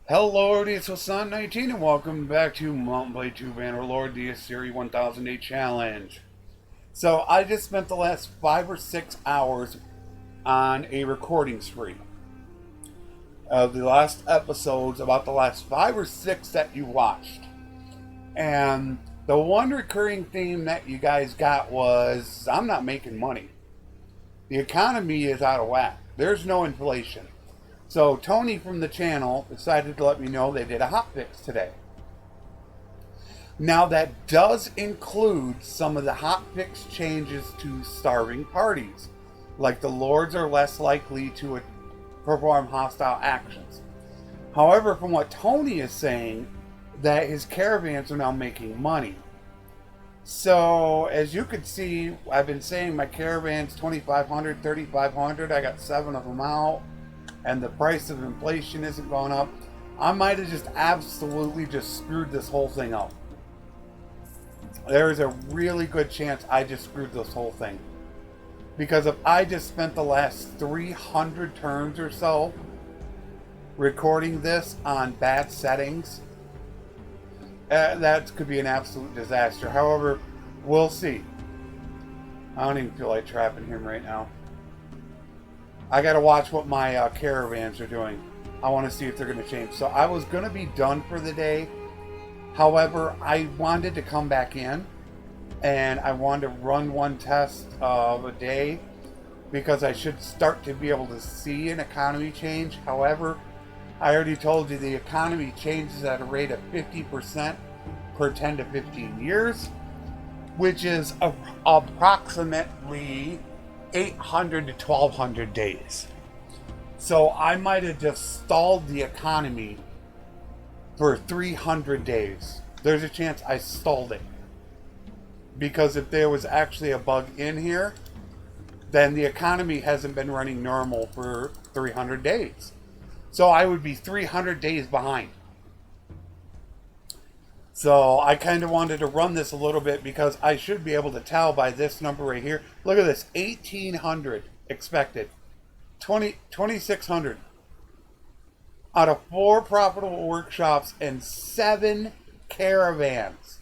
Hello, it's Flesson19 and welcome back to Mountain Blade 2 Bannerlord Aserai 1008 Challenge. So I just spent the last 5 or 6 hours on a recording spree of the last episodes, about the last 5 or 6 that you watched. And the one recurring theme that you guys got was, I'm not making money. The economy is out of whack. There's no inflation. So Tony from the channel decided to let me know they did a hotfix today. Now that does include some of the hotfix changes to starving parties, like the lords are less likely to perform hostile actions. However, from what Tony is saying, that his caravans are now making money. So as you can see, I've been saying my caravan's 2,500, 3,500. I got 7 of them out. And the price of inflation isn't going up, I might have just absolutely just screwed this whole thing up. There is a really good chance I just screwed this whole thing. Because if I just spent the last 300 turns or so recording this on bad settings, that could be an absolute disaster. However, we'll see. I don't even feel like trapping him right now. I gotta watch what my caravans are doing. I want to see if they're going to change. So I was going to be done for the day. However, I wanted to come back in and I wanted to run one test of a day because I should start to be able to see an economy change. However, I already told you the economy changes at a rate of 50% per 10 to 15 years, which is approximately 800 to 1,200 days. So I might have just stalled the economy for 300 days. There's a chance I stalled it. Because if there was actually a bug in here, then the economy hasn't been running normal for 300 days. So I would be 300 days behind. So I kind of wanted to run this a little bit because I should be able to tell by this number right here. Look at this, 1,800 expected, 2,600 out of 4 profitable workshops and 7 caravans.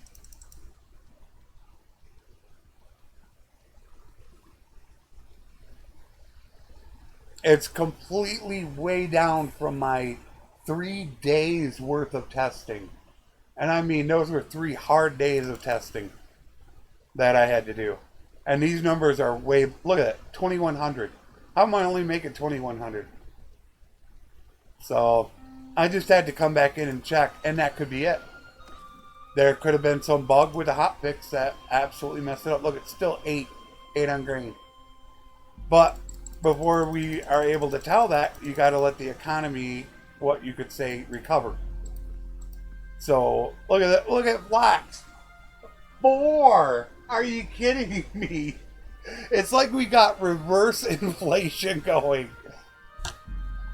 It's completely way down from my 3 days worth of testing. And I mean, those were 3 hard days of testing that I had to do. And these numbers are way, look at that, 2,100. How am I only making 2,100? So, I just had to come back in and check, and that could be it. There could have been some bug with the hotfix that absolutely messed it up. Look, it's still 8 on grain. But, before we are able to tell that, you got to let the economy, what you could say, recover. So, look at that. Look at flax. 4. Are you kidding me? It's like we got reverse inflation going.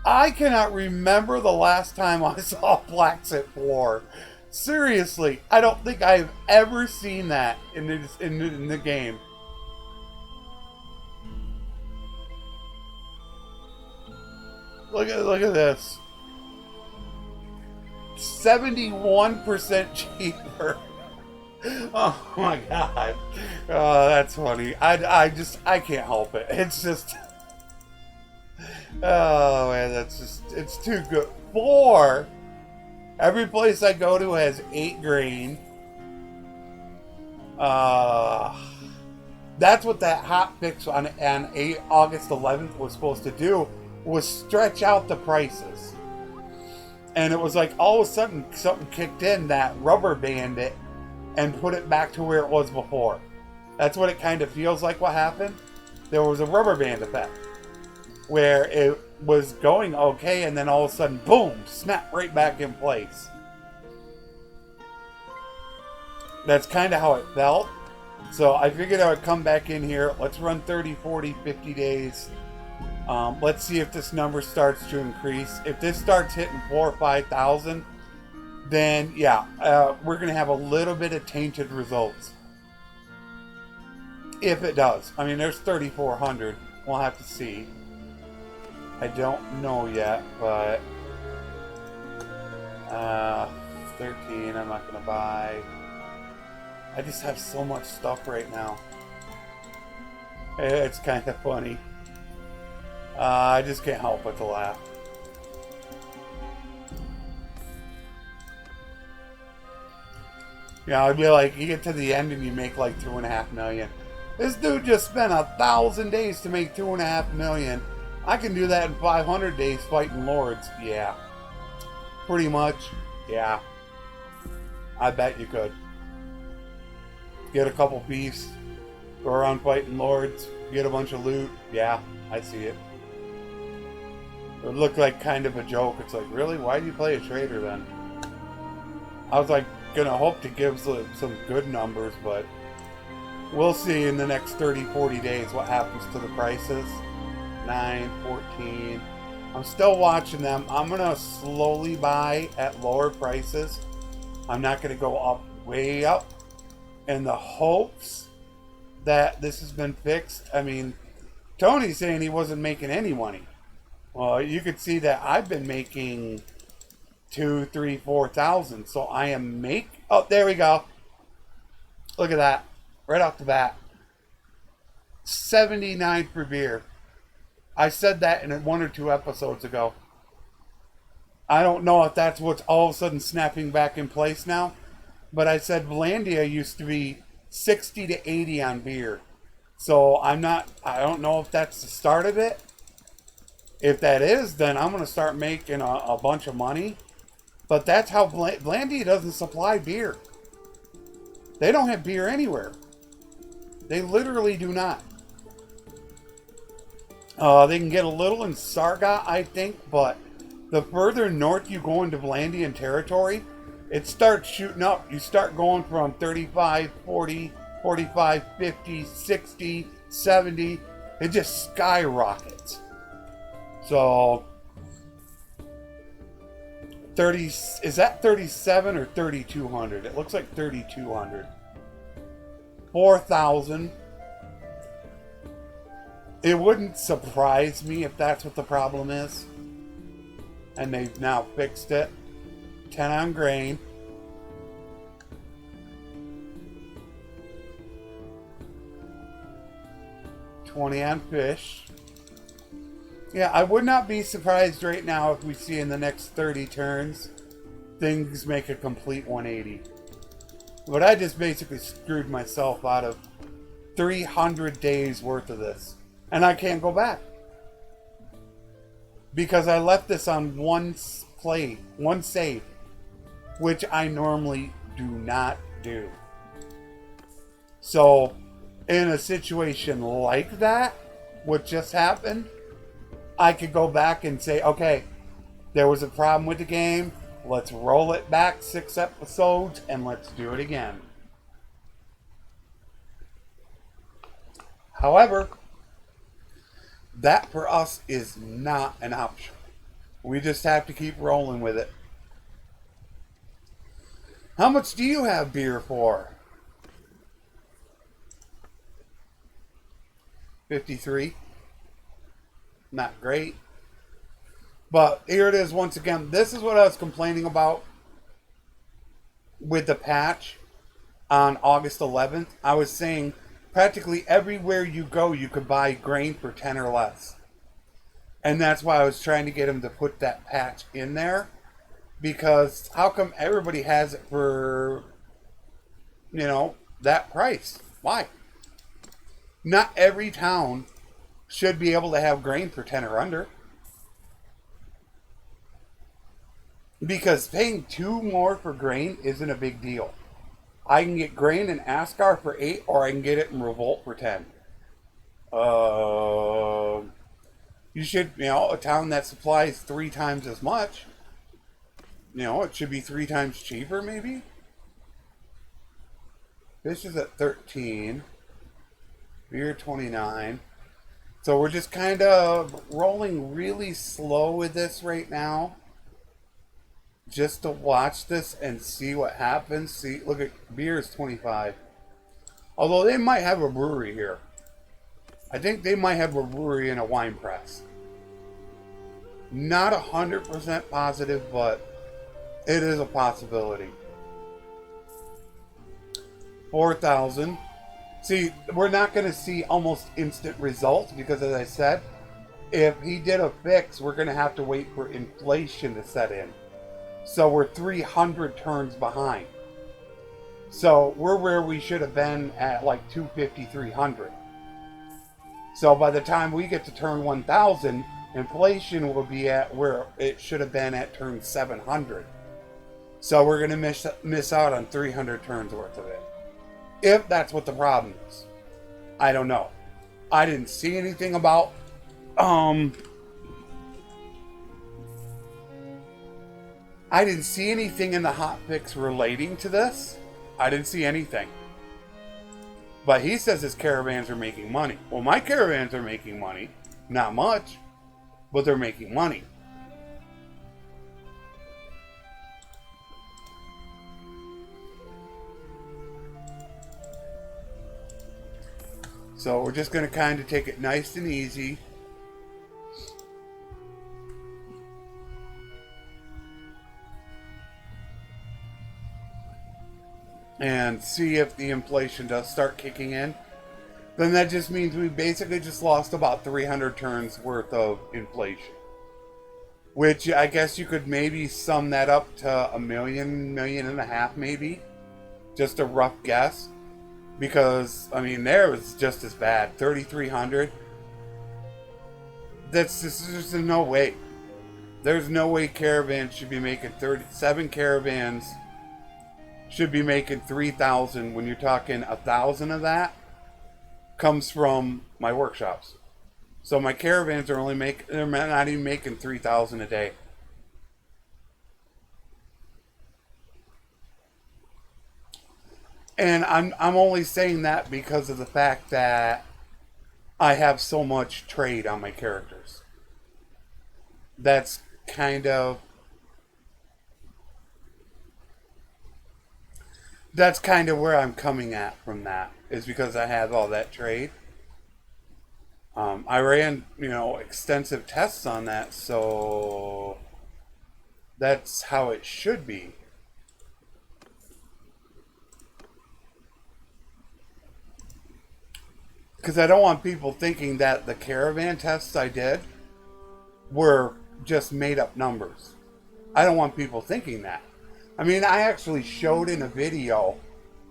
I cannot remember the last time I saw flax at 4. Seriously, I don't think I've ever seen that in the game. Look at this. 71% cheaper. Oh my god. Oh, that's funny. I can't help it. It's just, oh man, it's too good. 4. Every place I go to has 8 grain. That's what that hot fix on August 11th was supposed to do, was stretch out the prices. And it was like all of a sudden something kicked in that rubber band it and put it back to where it was before. That's what it kind of feels like what happened. There was a rubber band effect where it was going okay and then all of a sudden, boom, snap right back in place. That's kind of how it felt. So I figured I would come back in here. Let's run 30, 40, 50 days. Let's see if this number starts to increase. If this starts hitting 4,000 or 5,000, then yeah, we're going to have a little bit of tainted results. If it does. I mean, there's 3,400. We'll have to see. I don't know yet, but Uh, 13, I'm not going to buy. I just have so much stuff right now. It's kind of funny. I just can't help but to laugh. You know, it'd be like, you get to the end and you make like 2.5 million. This dude just spent 1,000 days to make 2.5 million. I can do that in 500 days fighting lords. Yeah. Pretty much. Yeah. I bet you could. Get a couple beasts, go around fighting lords, get a bunch of loot. Yeah, I see it. It would look like kind of a joke. It's like, really? Why do you play a trader then? I was like, gonna hope to give some good numbers, but we'll see in the next 30-40 days what happens to the prices. 9, 14. I'm still watching them. I'm gonna slowly buy at lower prices. I'm not gonna go up, way up, in the hopes that this has been fixed. I mean, Tony's saying he wasn't making any money. Well, you could see that I've been making 2, 3, 4,000. So I am oh, there we go. Look at that. Right off the bat. 79 for beer. I said that in 1 or 2 episodes ago. I don't know if that's what's all of a sudden snapping back in place now. But I said Vlandia used to be 60 to 80 on beer. So I don't know if that's the start of it. If that is, then I'm going to start making a bunch of money. But that's how Vlandia doesn't supply beer. They don't have beer anywhere. They literally do not. They can get a little in Sarga, I think, but the further north you go into Vlandian territory, it starts shooting up. You start going from 35, 40, 45, 50, 60, 70. It just skyrockets. So 30, is that 37 or 3,200? It looks like 3,200. 4,000. It wouldn't surprise me if that's what the problem is. And they've now fixed it. 10 on grain. $20 on fish. Yeah, I would not be surprised right now if we see in the next 30 turns things make a complete 180. But I just basically screwed myself out of 300 days worth of this. And I can't go back. Because I left this on one save, which I normally do not do. So, in a situation like that, what just happened, I could go back and say, okay, there was a problem with the game. Let's roll it back 6 episodes and let's do it again. However, that for us is not an option. We just have to keep rolling with it. How much do you have beer for? 53. Not great. But here it is once again. This is what I was complaining about with the patch on August 11th. I was saying practically everywhere you go, you could buy grain for 10 or less. And that's why I was trying to get him to put that patch in there. Because how come everybody has it for, that price? Why? Not every town should be able to have grain for 10 or under. Because paying 2 more for grain isn't a big deal. I can get grain in Ascar for 8, or I can get it in Revolt for 10. You should, a town that supplies 3 times as much, it should be 3 times cheaper, maybe? Fish is at 13. Beer 29. So we're just kind of rolling really slow with this right now. Just to watch this and see what happens. See, look at beer is 25. Although they might have a brewery here. I think they might have a brewery and a wine press. Not 100% positive, but It is a possibility. 4,000. See, we're not going to see almost instant results because, as I said, if he did a fix, we're going to have to wait for inflation to set in. So we're 300 turns behind. So we're where we should have been at like 250, 300. So by the time we get to turn 1,000, inflation will be at where it should have been at turn 700. So we're going to miss out on 300 turns worth of it. If that's what the problem is. I don't know. I didn't see anything about I didn't see anything in the hotfix relating to this. I didn't see anything. But he says his caravans are making money. Well, my caravans are making money. Not much, but they're making money. So we're just going to kind of take it nice and easy. And see if the inflation does start kicking in. Then that just means we basically just lost about 300 turns worth of inflation. Which I guess you could maybe sum that up to a million and a half maybe. Just a rough guess. Because, I mean, there was just as bad. 3,300. There's no way. There's no way caravans should be making 37 caravans should be making 3,000 when you're talking 1,000 of that comes from my workshops. So my caravans are they're not even making 3,000 a day. And I'm only saying that because of the fact that I have so much trade on my characters. That's kind of where I'm coming at from that, is because I have all that trade. I ran, extensive tests on that, so that's how it should be. Because I don't want people thinking that the caravan tests I did were just made up numbers. I don't want people thinking that. I mean, I actually showed in a video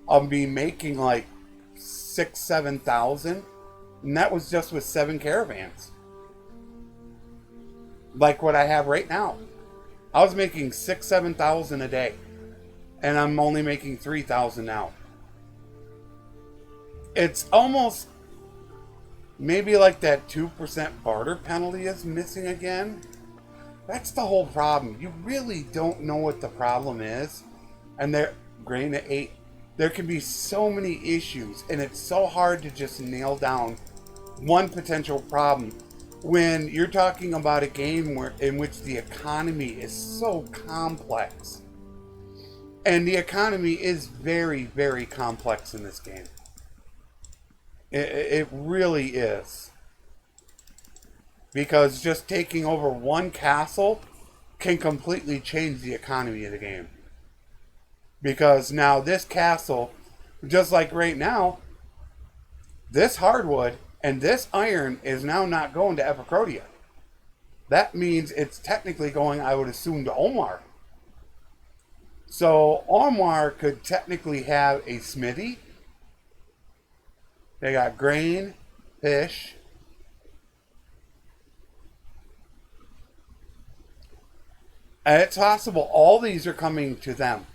of me making like 6,000-7,000, and that was just with 7 caravans. Like what I have right now. I was making 6,000-7,000 a day, and I'm only making 3,000 now. It's almost maybe like that 2% barter penalty is missing again. That's the whole problem. You really don't know what the problem is. And grain at 8. There can be so many issues, and it's so hard to just nail down one potential problem when you're talking about a game in which the economy is so complex. And the economy is very, very complex in this game. It really is. Because just taking over one castle can completely change the economy of the game. Because now this castle, just like right now, this hardwood and this iron is now not going to Epicrodia. That means it's technically going, I would assume, to Omar. So Omar could technically have a smithy. They got grain, fish. And it's possible all these are coming to them.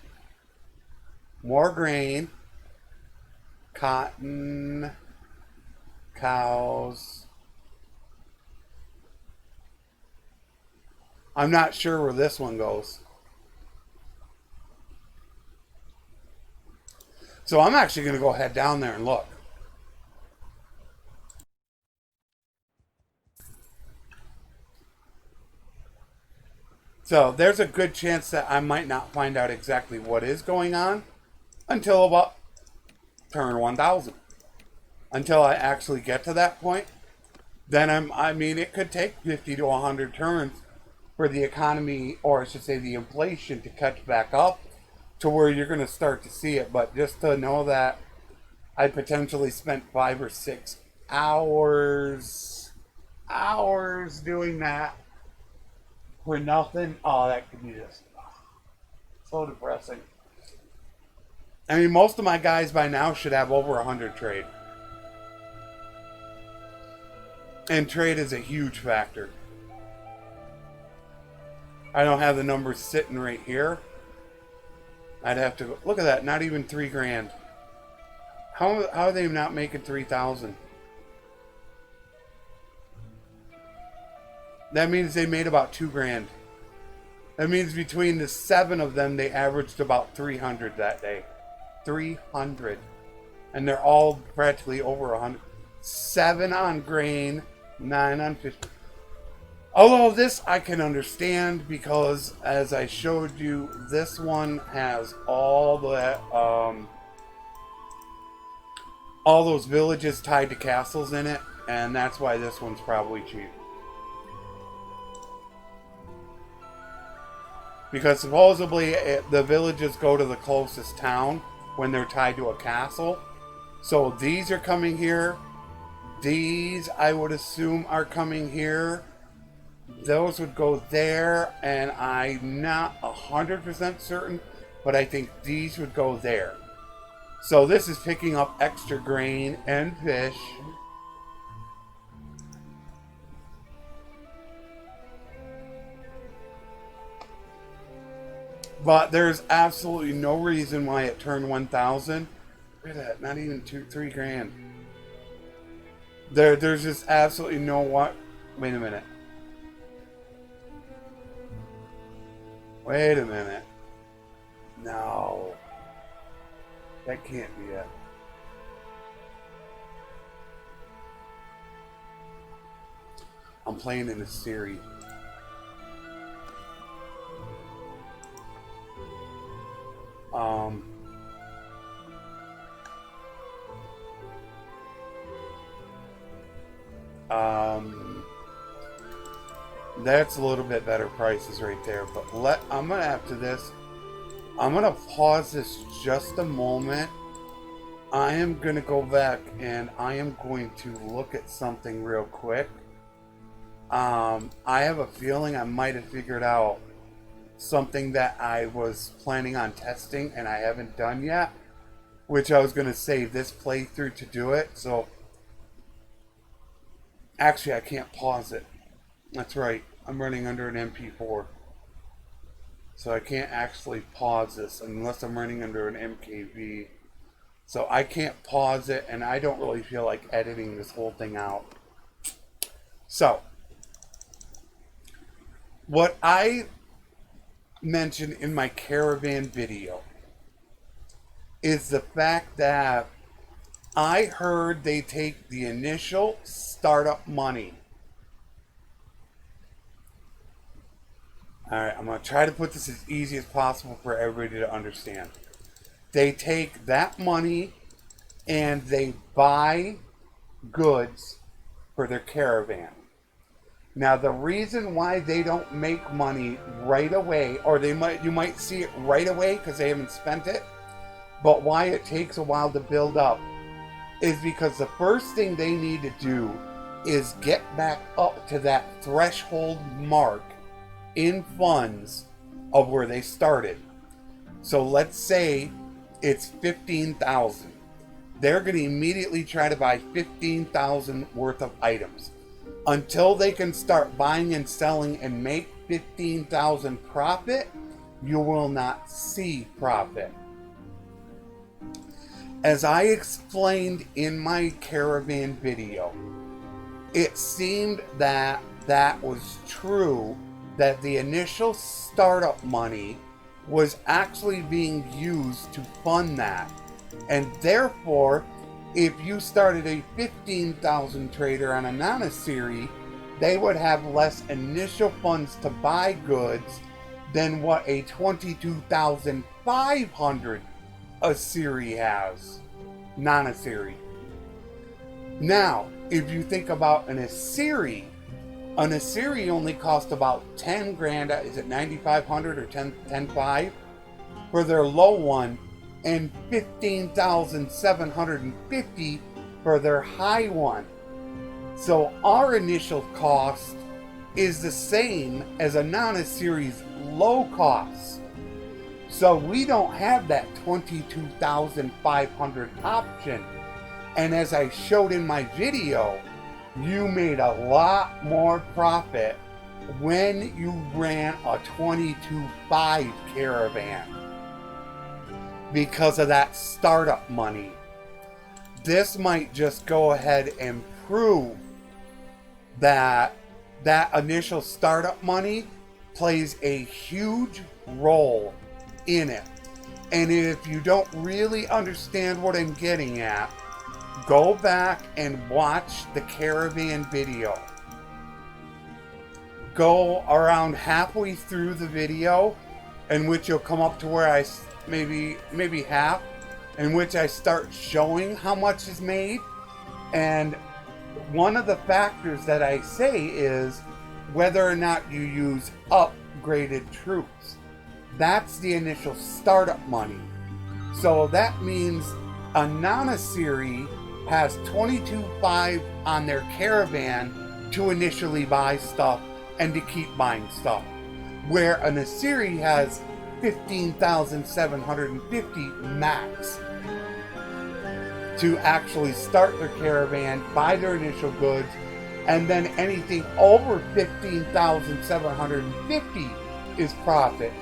More grain, cotton, cows. I'm not sure where this one goes. So I'm actually going to go head down there and look. So there's a good chance that I might not find out exactly what is going on until about turn 1,000. Until I actually get to that point. Then it could take 50 to 100 turns for the economy, or I should say the inflation, to catch back up to where you're going to start to see it. But just to know that I potentially spent 5 or 6 hours doing that for nothing. Oh, that could be just so depressing. I mean, most of my guys by now should have over 100 trade. And trade is a huge factor. I don't have the numbers sitting right here. I'd have to go. Look at that, not even 3 grand. How are they not making 3,000? That means they made about 2 grand. That means between the 7 of them, they averaged about 300 that day. 300. And they're all practically over 100. 7 on grain, 9 on fish. Although this I can understand, because as I showed you, this one has all those villages tied to castles in it, and that's why this one's probably cheap. Because supposedly the villages go to the closest town when they're tied to a castle. So these are coming here. These, I would assume, are coming here. Those would go there, and I'm not 100% certain, but I think these would go there. So this is picking up extra grain and fish. But there's absolutely no reason why it turned 1,000. Look at that, not even 3 grand. There's just absolutely no what. Wait a minute. Wait a minute. No. That can't be it. I'm playing in a series. That's a little bit better prices right there, but I'm gonna, after this, I'm gonna pause this just a moment. I am gonna go back and I am going to look at something real quick. I have a feeling I might have figured out something that I was planning on testing and I haven't done yet, which I was gonna save this playthrough to do it. So actually I can't pause it. That's right, I'm running under an MP4. So I can't actually pause this unless I'm running under an MKV. So I can't pause it, and I don't really feel like editing this whole thing out. So, what I mentioned in my caravan video is the fact that I heard they take the initial startup money. Alright, I'm going to try to put this as easy as possible for everybody to understand. They take that money and they buy goods for their caravan. Now, the reason why they don't make money right away, or you might see it right away because they haven't spent it, but why it takes a while to build up, is because the first thing they need to do is get back up to that threshold mark in funds of where they started. So let's say it's 15,000. They're going to immediately try to buy 15,000 worth of items. Until they can start buying and selling and make 15,000 profit, you will not see profit. As I explained in my caravan video, it seemed that that was true, that the initial startup money was actually being used to fund that. And therefore, if you started a 15,000 trader on a non-Aserai, they would have less initial funds to buy goods than what a 22,500 Aserai has. Non-Aserai. Now, if you think about an Aserai, An Aserai only cost about 10 grand, is it 9,500 or 10,500 for their low one, and 15,750 for their high one. So our initial cost is the same as a non-Aserai's low cost. So we don't have that 22,500 option. And as I showed in my video, you made a lot more profit when you ran a 22.5 caravan because of that startup money. This might just go ahead and prove that that initial startup money plays a huge role in it. And if you don't really understand what I'm getting at, go back and watch the caravan video. Go around halfway through the video, in which you'll come up to where I maybe half, in which I start showing how much is made. And one of the factors that I say is whether or not you use upgraded troops. That's the initial startup money. So that means a non-Aserai has 22.5 on their caravan to initially buy stuff and to keep buying stuff, where an Aserai has 15,750 max to actually start their caravan, buy their initial goods, and then anything over 15,750 is profit.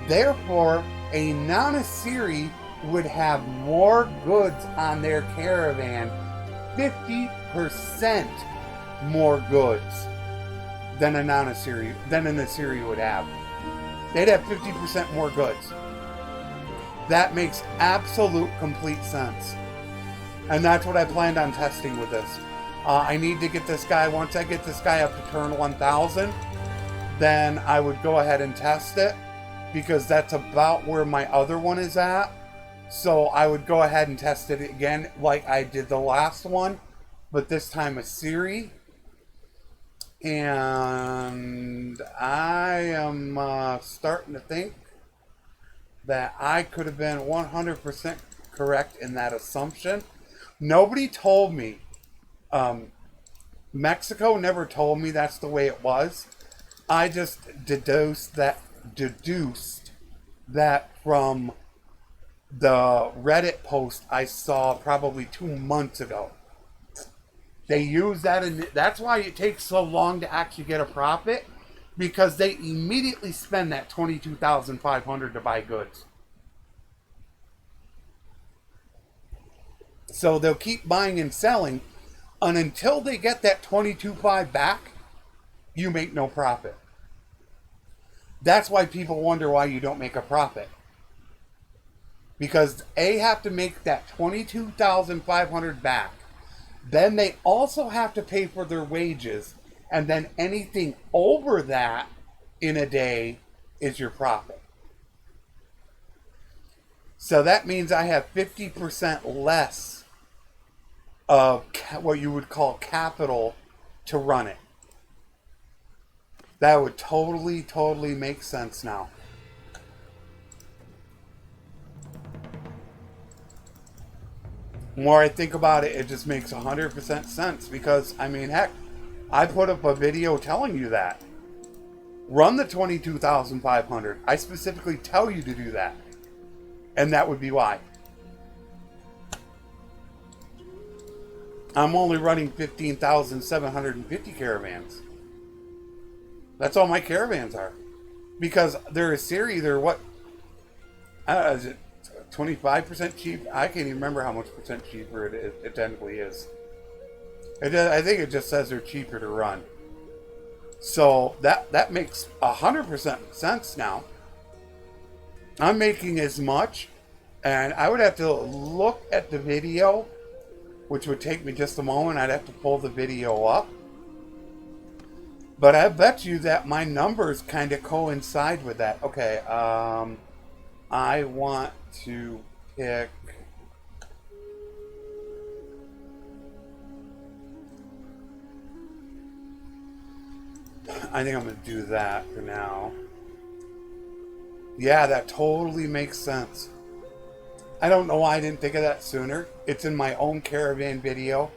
Therefore, a non-Aserai would have more goods on their caravan, 50% more goods than an Aserai would have. They'd have 50% more goods. That makes absolute complete sense. And that's what I planned on testing with this. I need to get this guy, once I get this guy up to turn 1,000, then I would go ahead and test it, because that's about where my other one is at. So I would go ahead and test it again like I did the last one, but this time Aserai. And I am starting to think that I could have been 100% correct in that assumption. Nobody told me. Mexico never told me that's the way it was. I just deduced that from the Reddit post I saw probably 2 months ago. They use that, and that's why it takes so long to actually get a profit, because they immediately spend that 22,500 to buy goods. So they'll keep buying and selling, and until they get that 22.5 back, you make no profit. That's why people wonder why you don't make a profit. Because they have to make that 22,500 back. Then they also have to pay for their wages. And then anything over that in a day is your profit. So that means I have 50% less of what you would call capital to run it. That would totally make sense now. The more I think about it, it just makes 100% sense, because, I mean, heck, I put up a video telling you that. Run the 22,500. I specifically tell you to do that. And that would be why. I'm only running 15,750 caravans. That's all my caravans are. Because they're Aserai, they're what? Is it 25% cheap? I can't even remember how much percent cheaper it technically is. I think it just says they're cheaper to run. So that makes 100% sense now. I'm making as much, and I would have to look at the video, which would take me just a moment. I'd have to pull the video up. But I bet you that my numbers kind of coincide with that. Okay, I want to pick... I think I'm gonna do that for now. Yeah, that totally makes sense. I don't know why I didn't think of that sooner. It's in my own caravan video.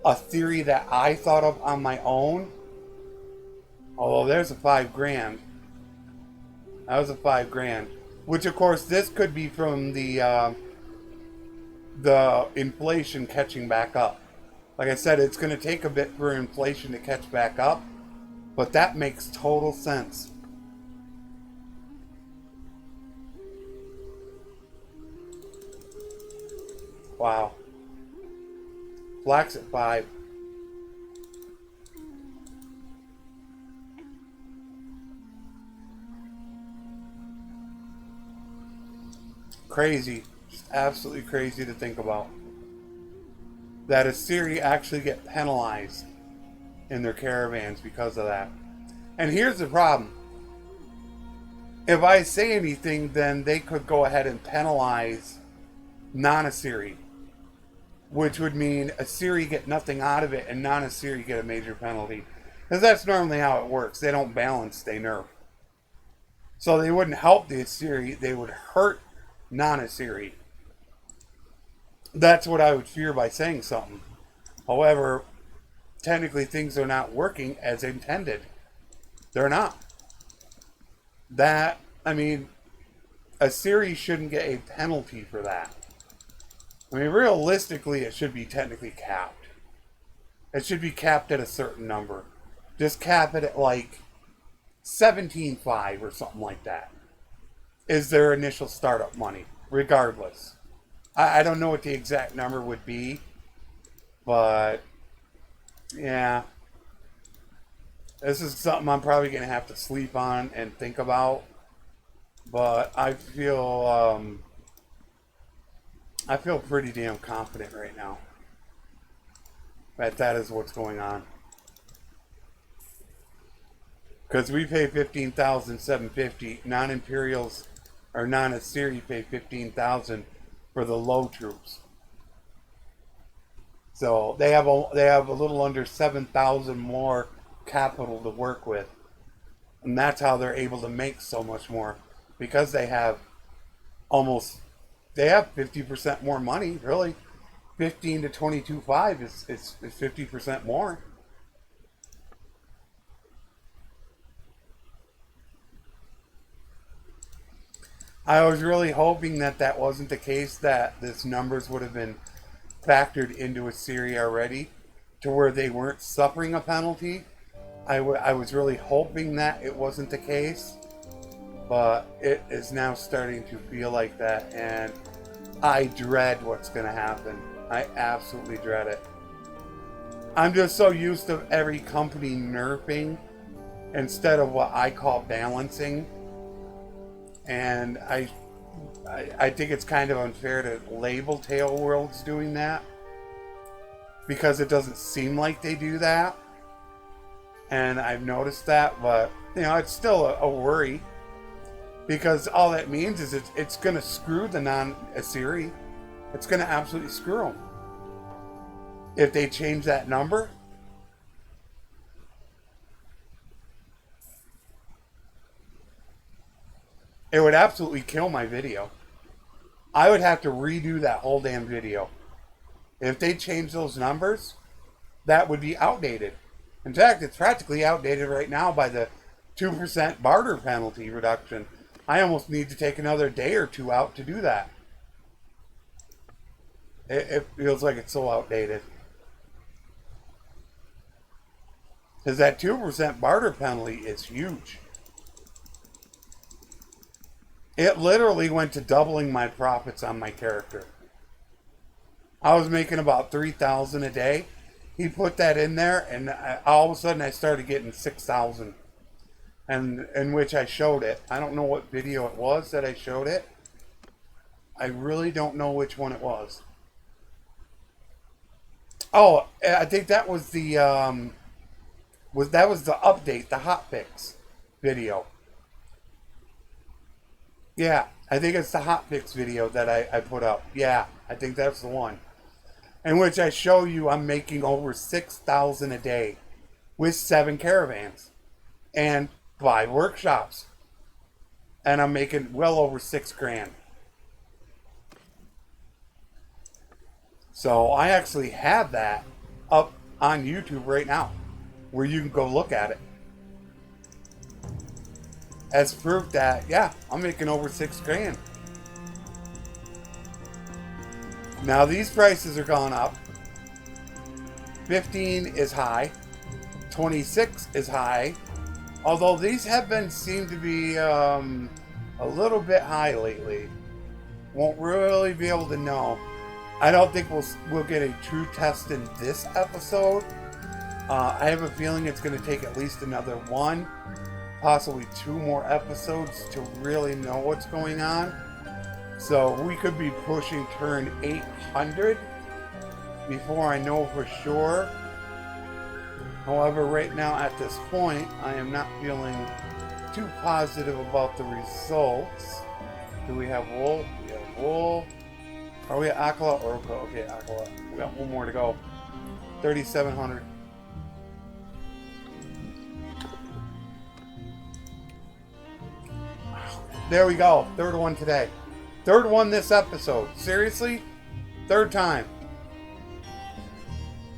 A theory that I thought of on my own. Although there's a $5,000. That was a $5,000. Which of course this could be from the inflation catching back up. Like I said, it's going to take a bit for inflation to catch back up. But that makes total sense. Wow. Flax at 5. Crazy. Just absolutely crazy to think about. That Aserai actually get penalized in their caravans because of that. And here's the problem. If I say anything, then they could go ahead and penalize non-Aserai. Which would mean Aserai get nothing out of it and non-Aserai get a major penalty. Because that's normally how it works. They don't balance, they nerf. So they wouldn't help the Aserai, they would hurt non-Aserai. That's what I would fear by saying something. However, technically things are not working as intended. They're not. That, I mean, Aserai shouldn't get a penalty for that. I mean, realistically, it should be technically capped. It should be capped at a certain number. Just cap it at like 17.5 or something like that. Is their initial startup money, regardless. I don't know what the exact number would be, but yeah. This is something I'm probably going to have to sleep on and think about. But I feel pretty damn confident right now that is what's going on. Because we pay $15,750. Non-Imperials or non-Aserai pay $15,000 for the low troops. So they have a little under 7,000 more capital to work with, and that's how they're able to make so much more, because they have 50% more money. Really, 15 to 22.5 is 50% more. I was really hoping that wasn't the case, that this numbers would have been factored into Aserai already, to where they weren't suffering a penalty. I was really hoping that it wasn't the case, but it is now starting to feel like that, and I dread what's going to happen. I absolutely dread it. I'm just so used to every company nerfing instead of what I call balancing. And I think it's kind of unfair to label Tail Worlds doing that, because it doesn't seem like they do that. And I've noticed that, but you know, it's still a worry, because all that means is it's going to screw the non-Aserai. It's going to absolutely screw them if they change that number. It would absolutely kill my video. I would have to redo that whole damn video. If they change those numbers, that would be outdated. In fact, it's practically outdated right now by the 2% barter penalty reduction. I almost need to take another day or two out to do that. It feels like it's so outdated. Because that 2% barter penalty is huge. It literally went to doubling my profits on my character. I was making about $3,000 a day. He put that in there, and all of a sudden I started getting $6,000. And in which I showed it. I don't know what video it was that I showed it. I really don't know which one it was. Oh, I think that was the update, the hotfix video. Yeah, I think it's the hotfix video that I put up. Yeah, I think that's the one. In which I show you I'm making over $6,000 a day with 7 caravans. and 5 workshops. And I'm making well over 6 grand. So I actually have that up on YouTube right now, where you can go look at it. As proof that, yeah, I'm making over 6 grand. Now these prices are gone up. 15 is high. 26 is high. Although these have been seem to be a little bit high lately. Won't really be able to know. I don't think we'll get a true test in this episode. I have a feeling it's going to take at least another 1, possibly 2 more episodes to really know what's going on. So we could be pushing turn 800 before I know for sure. However, right now at this point, I am not feeling too positive about the results. Do we have wool? We have wool. Are we at Aquila? Or okay, Aquila. We got 1 more to go. 3,700. There we go. 3rd one today. 3rd one this episode. Seriously? 3rd time.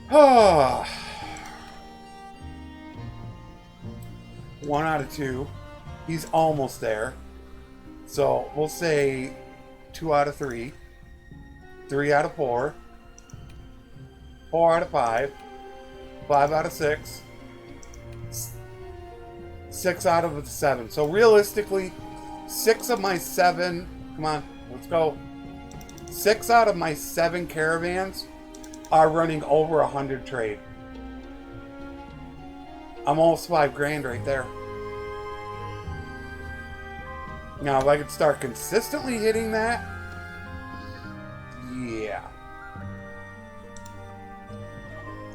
Ah. 1 out of 2. He's almost there. So we'll say 2 out of 3. 3 out of 4. 4 out of 5. 5 out of 6. 6 out of 7. So realistically, 6 of my 7... Come on, let's go. 6 out of my 7 caravans are running over 100 trade. I'm almost 5 grand right there. Now, if I could start consistently hitting that, yeah.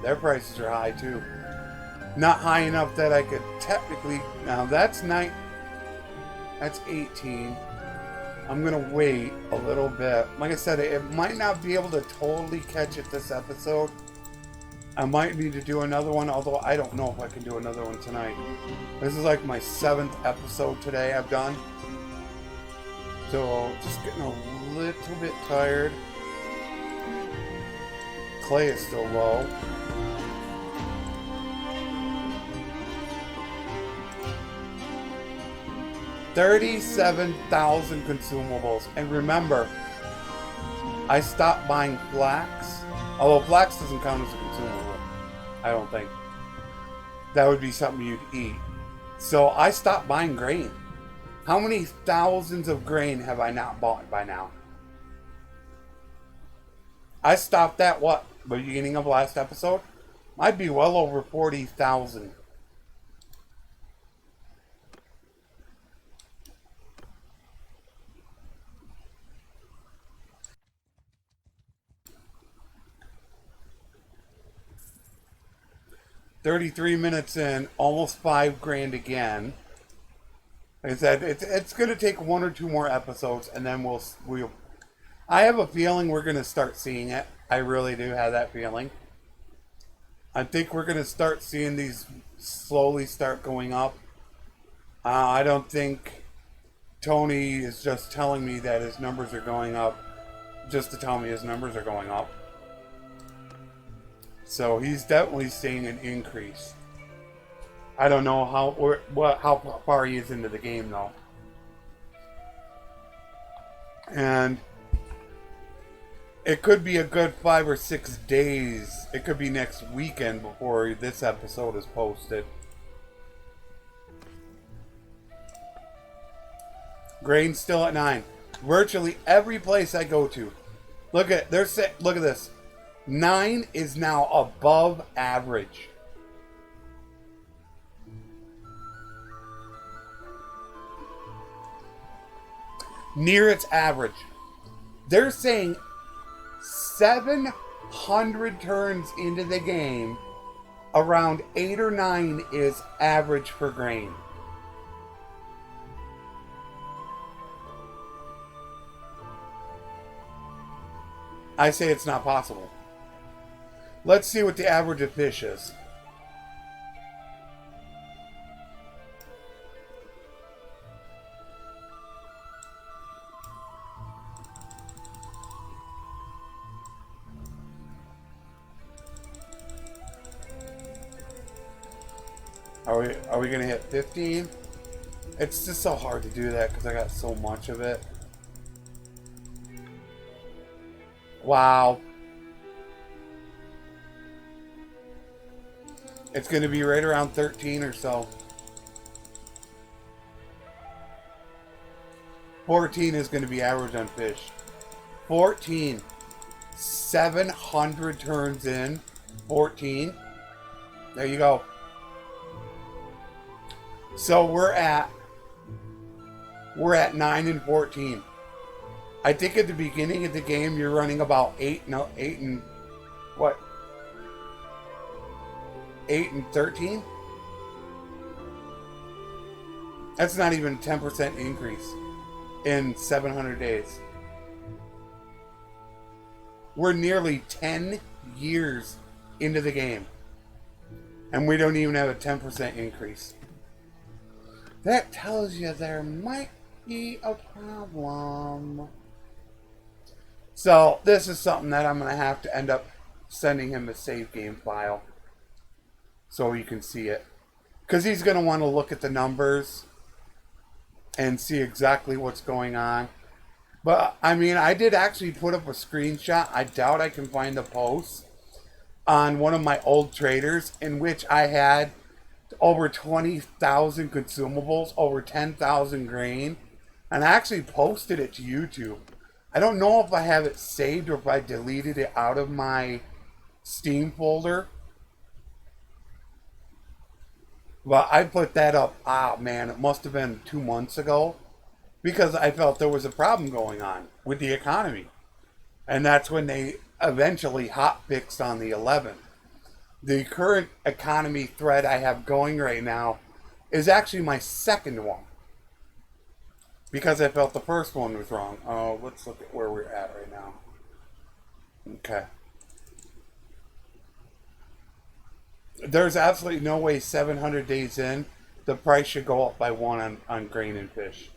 Their prices are high too. Not high enough that I could technically. Now that's 9. That's 18. I'm gonna wait a little bit. Like I said, it might not be able to totally catch it this episode. I might need to do another one, although I don't know if I can do another one tonight. This is like my 7th episode today I've done. So, just getting a little bit tired. Clay is still low. $37,000 consumables. And remember, I stopped buying flax. Although flax doesn't count as a consumable. I don't think. That would be something you'd eat. So I stopped buying grain. How many thousands of grain have I not bought by now? I stopped at what? Beginning of last episode? Might be well over 40,000. $33 minutes in, almost 5 grand again. Like I said, it's going to take 1 or 2 more episodes, and then we'll. I have a feeling we're going to start seeing it. I really do have that feeling. I think we're going to start seeing these slowly start going up. I don't think Tony is just telling me that his numbers are going up just to tell me his numbers are going up. So he's definitely seeing an increase. I don't know how far he is into the game though. And it could be a good 5 or 6 days. It could be next weekend before this episode is posted. Grain's still at 9. Virtually every place I go to. Look at this. 9 is now above average. Near its average. They're saying 700 turns into the game, around 8 or 9 is average for grain. I say it's not possible. Let's see what the average of fish is. Are we gonna hit 15? It's just so hard to do that because I got so much of it. Wow. It's gonna be right around 13 or so. 14 is gonna be average on fish. 14. 700 turns in. 14. There you go. So we're at 9 and 14. I think at the beginning of the game you're running about 8 and what? 8 and 13? That's not even a 10% increase in 700 days. We're nearly 10 years into the game. And we don't even have a 10% increase. That tells you there might be a problem. So this is something that I'm going to have to end up sending him a save game file so he can see it. Because he's going to want to look at the numbers and see exactly what's going on. But, I mean, I did actually put up a screenshot. I doubt I can find the post on one of my old traders in which I had over 20,000 consumables, over 10,000 grain, and I actually posted it to YouTube. I don't know if I have it saved or if I deleted it out of my Steam folder. But I put that up, man, it must have been 2 months ago, because I felt there was a problem going on with the economy. And that's when they eventually hotfixed on the 11th. The current economy thread I have going right now is actually my second one. Because I felt the first one was wrong. Oh, let's look at where we're at right now. Okay. There's absolutely no way 700 days in, the price should go up by 1 on grain and fish.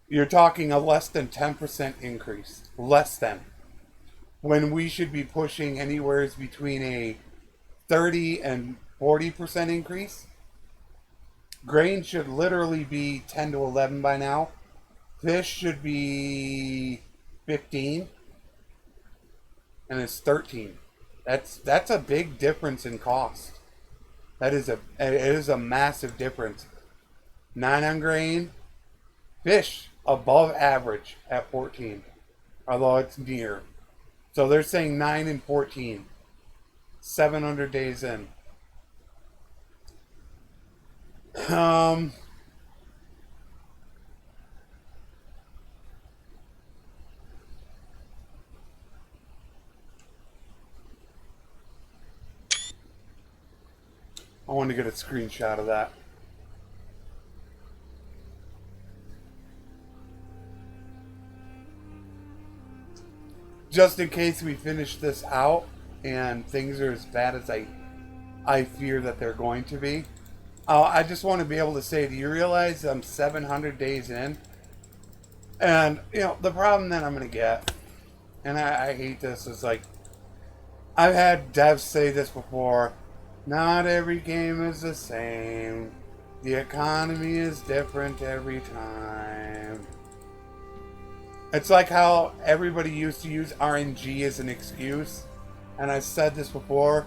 You're talking a less than 10% increase. Less than. When we should be pushing anywhere between a 30 and 40% increase. Grain should literally be 10 to 11 by now. Fish should be 15. And it's 13. That's a big difference in cost. It is a massive difference. 9 on grain. Fish above average at 14. Although it's near. So they're saying 9 and 14. 700 days in. I want to get a screenshot of that. Just in case we finish this out and things are as bad as I fear that they're going to be. I just want to be able to say, do you realize I'm 700 days in? And, you know, the problem that I'm going to get, and I hate this, is like, I've had devs say this before, not every game is the same. The economy is different every time. It's like how everybody used to use RNG as an excuse. And I've said this before,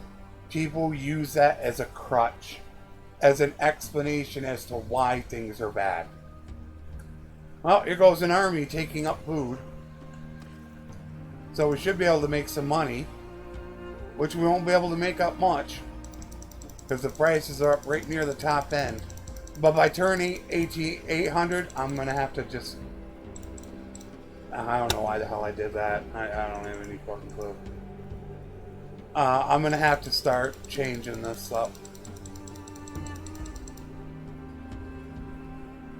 people use that as a crutch, as an explanation as to why things are bad. Well, here goes an army taking up food. So we should be able to make some money, which we won't be able to make up much, because the prices are up right near the top end. But by turning 800, I'm going to have to just... I don't know why the hell I did that. I don't have any fucking clue. I'm going to have to start changing this up.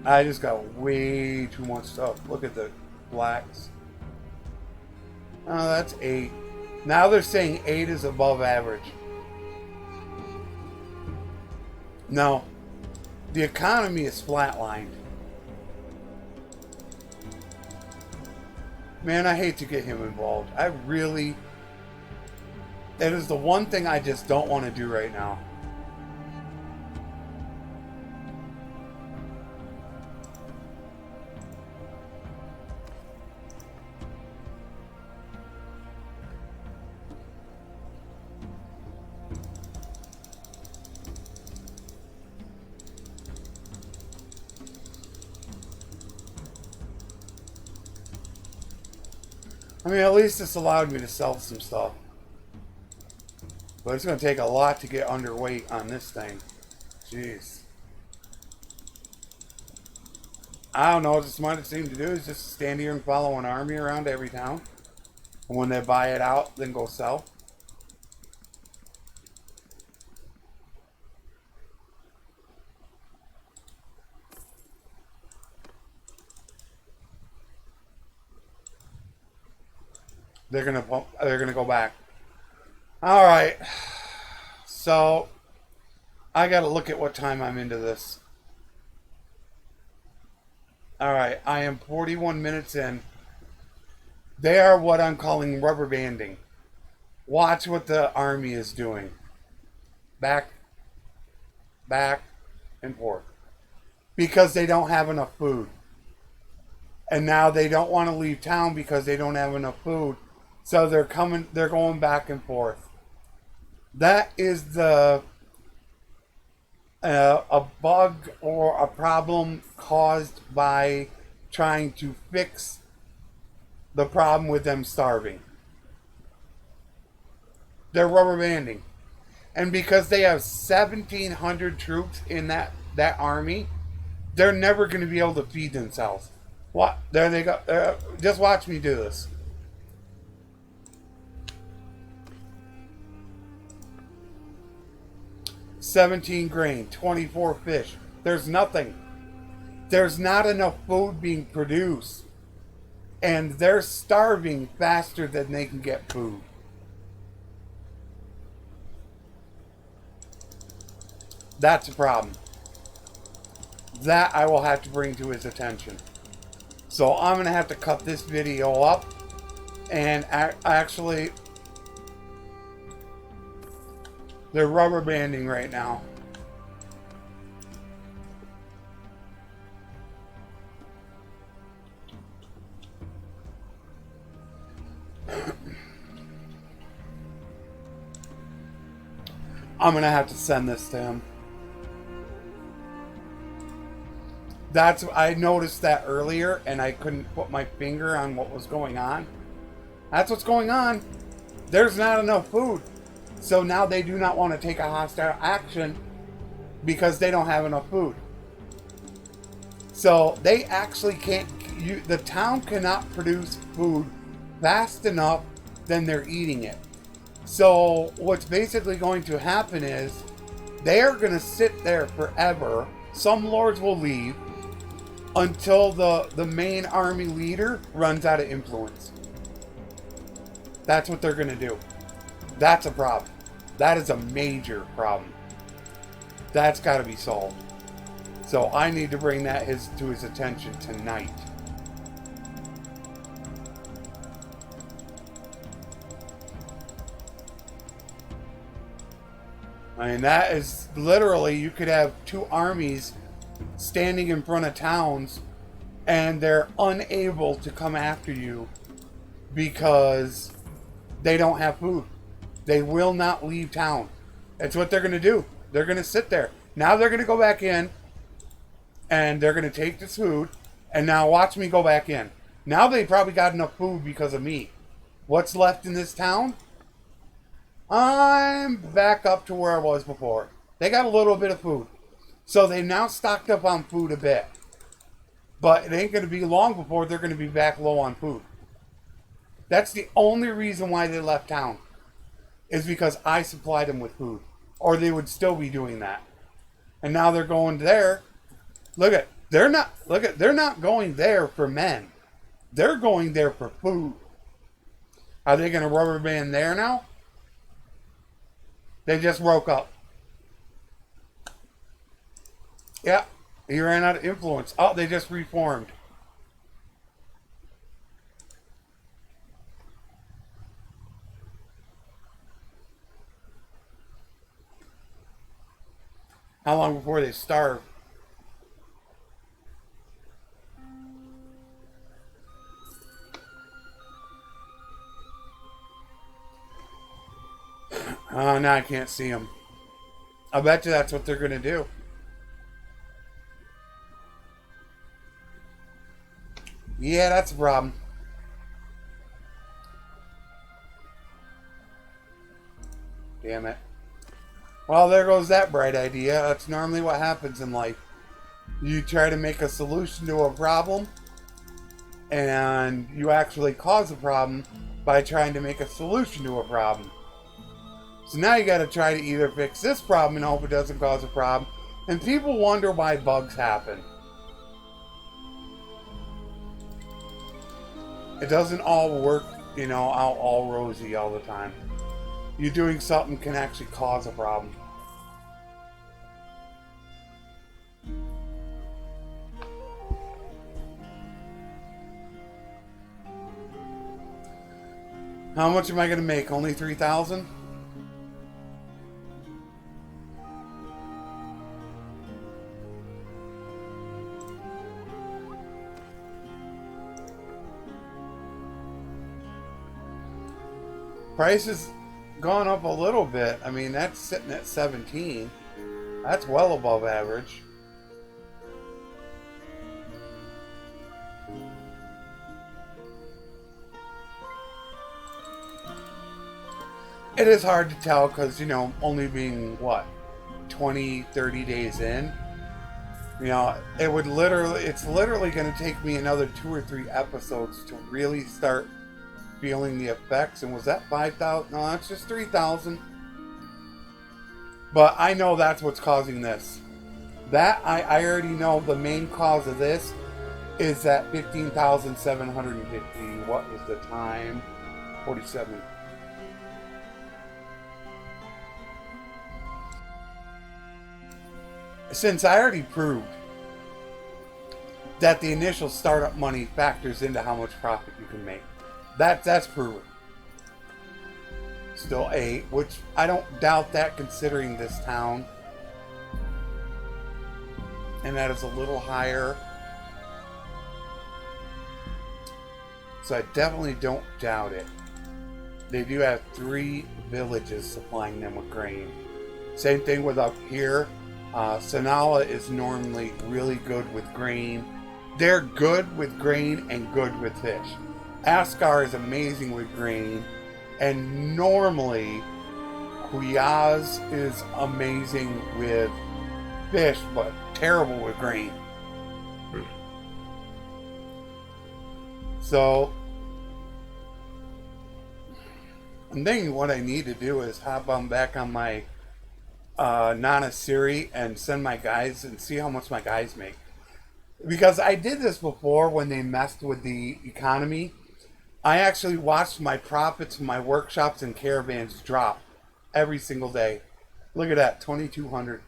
I just got way too much stuff. Look at the blacks. Oh, that's 8. Now they're saying 8 is above average. No. The economy is flatlined. Man, I hate to get him involved. I really... It is the one thing I just don't want to do right now. I mean, at least this allowed me to sell some stuff. But it's going to take a lot to get underweight on this thing. Jeez. I don't know, what the smartest thing to do is just stand here and follow an army around every town. And when they buy it out, then go sell. They're gonna go back. All right. So I got to look at what time I'm into this. All right, I am 41 minutes in. They are what I'm calling rubber banding. Watch what the army is doing. Back, back, and forth. Because they don't have enough food. And now they don't want to leave town because they don't have enough food. So they're going back and forth. That is a bug or a problem caused by trying to fix the problem with them starving. They're rubber banding. And because they have 1,700 troops in that army, they're never going to be able to feed themselves. What? There they go. Just watch me do this. $17 grain, 24 fish. There's nothing. There's not enough food being produced. And they're starving faster than they can get food. That's a problem. That I will have to bring to his attention. So I'm going to have to cut this video up. And actually, they're rubber banding right now. I'm going to have to send this to him. I noticed that earlier and I couldn't put my finger on what was going on. That's what's going on. There's not enough food. So now they do not want to take a hostile action because they don't have enough food. So they actually can't, the town cannot produce food fast enough, then they're eating it. So what's basically going to happen is they're going to sit there forever. Some lords will leave until the main army leader runs out of influence. That's what they're going to do. That's a problem. That is a major problem. That's got to be solved. So I need to bring that to his attention tonight. I mean, that is literally, you could have two armies standing in front of towns and they're unable to come after you because they don't have food. They will not leave town. That's what they're going to do. They're going to sit there. Now they're going to go back in and they're going to take this food, and now watch me go back in. Now they probably got enough food because of me. What's left in this town? I'm back up to where I was before. They got a little bit of food. So they now stocked up on food a bit. But it ain't going to be long before they're going to be back low on food. That's the only reason why they left town. Is because I supplied them with food. Or they would still be doing that. And now they're going there. They're not going there for men. They're going there for food. Are they going to rubber band there now? They just woke up. Yeah, he ran out of influence. Oh, they just reformed. How long before they starve? Oh, now I can't see them. I bet you that's what they're going to do. Yeah, that's a problem. Damn it. Well, there goes that bright idea. That's normally what happens in life. You try to make a solution to a problem, and you actually cause a problem by trying to make a solution to a problem. So now you got to try to either fix this problem and hope it doesn't cause a problem. And people wonder why bugs happen. It doesn't all work, out all rosy all the time. You doing something can actually cause a problem. How much am I going to make? Only 3,000? Price has gone up a little bit. I mean, that's sitting at 17. That's well above average. It is hard to tell because, only being, 20, 30 days in. It's literally going to take me another 2 or 3 episodes to really start feeling the effects. And was that 5,000? No, that's just 3,000. But I know that's what's causing this. That, I already know the main cause of this is that 15,750. What was the time? 47. Since I already proved that the initial startup money factors into how much profit you can make. That's proven. Still 8, which I don't doubt that considering this town. And that is a little higher. So I definitely don't doubt it. They do have 3 villages supplying them with grain. Same thing with up here. Sanala is normally really good with grain. They're good with grain and good with fish. Askar is amazing with grain, and normally Kuyaz is amazing with fish, but terrible with grain. So I'm thinking what I need to do is hop on back on my Aserai and send my guys and see how much my guys make. Because I did this before when they messed with the economy. I actually watched my profits from my workshops and caravans drop every single day. Look at that, 2,200.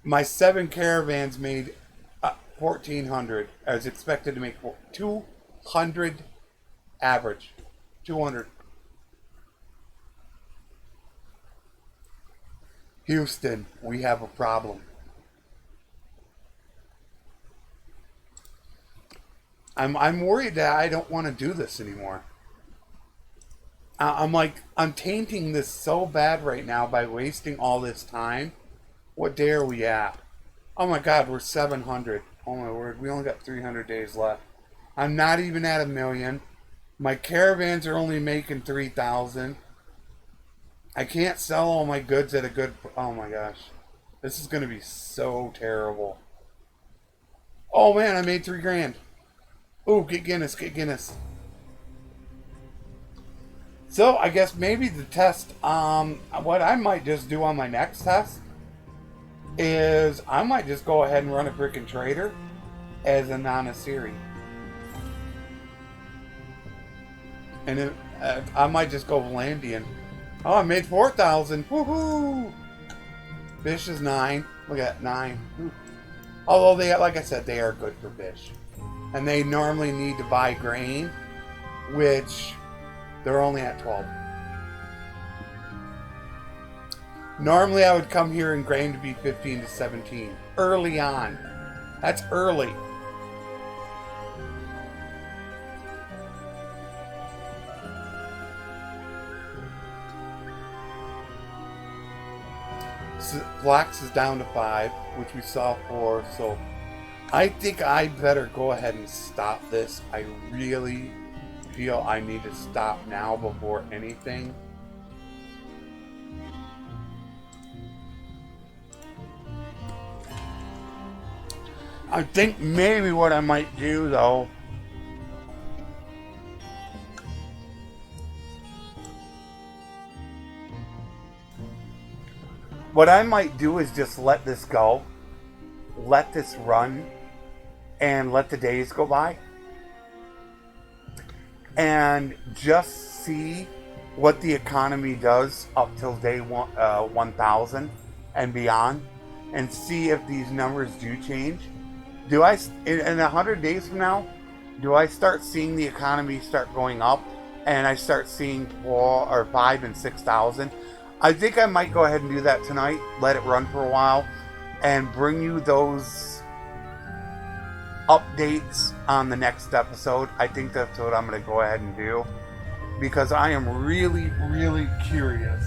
My 7 caravans made 1,400. I was expected to make 200 average. 200. Houston, we have a problem. I'm worried that I don't want to do this anymore. I'm tainting this so bad right now by wasting all this time. What day are we at? Oh my god, we're 700. Oh my word, we only got 300 days left. I'm not even at 1,000,000. My caravans are only making 3,000. I can't sell all my goods at a good... Oh my gosh. This is going to be so terrible. Oh man, I made 3 grand. Ooh, get Guinness, get Guinness. So, I guess maybe the test, what I might just do on my next test is I might just go ahead and run a freaking trader as a Aserai. And I might just go Valandian. Oh, I made 4,000. Woohoo! Fish is 9. Look at that, 9. Ooh. Although they, like I said, they are good for fish. And they normally need to buy grain, which they're only at 12. Normally I would come here and grain to be 15 to 17. Early on. That's early. Flax is down to 5, which we saw 4, so I think I better go ahead and stop this. I really, feel I need to stop now before anything. I think maybe what I might do, though, what I might do is just let this go, let this run, and let the days go by, and just see what the economy does up till day 1,000 and beyond, and see if these numbers do change. Do I, in 100 days from now, do I start seeing the economy start going up, and I start seeing 4 or 5 and 6,000? I think I might go ahead and do that tonight, let it run for a while, and bring you those updates on the next episode. I think that's what I'm going to go ahead and do, because I am really, really curious.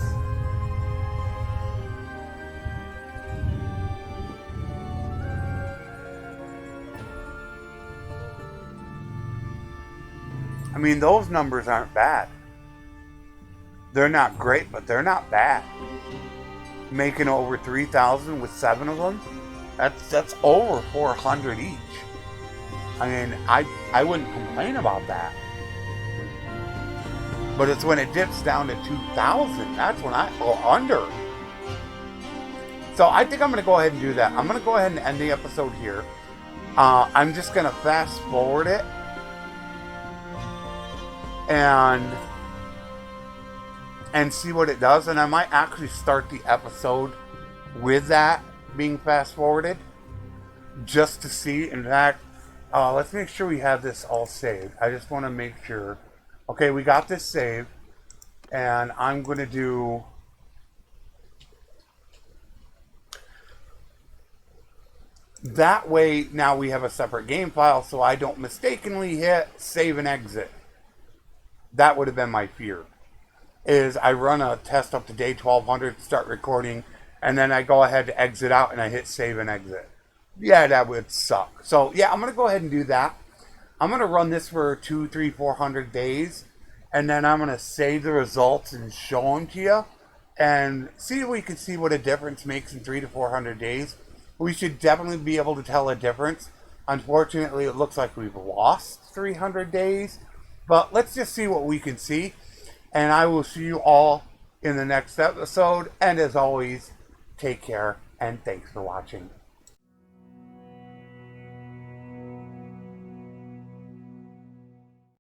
I mean, those numbers aren't bad. They're not great, but they're not bad. Making over 3,000 with 7 of them, that's over 400 each. I mean, I wouldn't complain about that. But it's when it dips down to 2,000, that's when I go under. So I think I'm going to go ahead and do that. I'm going to go ahead and end the episode here. I'm just going to fast forward it. And see what it does. And I might actually start the episode with that being fast forwarded, just to see. In fact, let's make sure we have this all saved. I just want to make sure. Okay, we got this saved, and I'm going to do that way. Now we have a separate game file, so I don't mistakenly hit save and exit. That would have been my fear. Is I run a test up to day 1200, start recording, and then I go ahead to exit out and I hit save and exit. Yeah, that would suck. So yeah, I'm going to go ahead and do that. I'm going to run this for 200, 300, 400 days, and then I'm going to save the results and show them to you, and see if we can see what a difference makes in 300 to 400 days. We should definitely be able to tell a difference. Unfortunately, it looks like we've lost 300 days, but let's just see what we can see. And I will see you all in the next episode. And as always, take care and thanks for watching.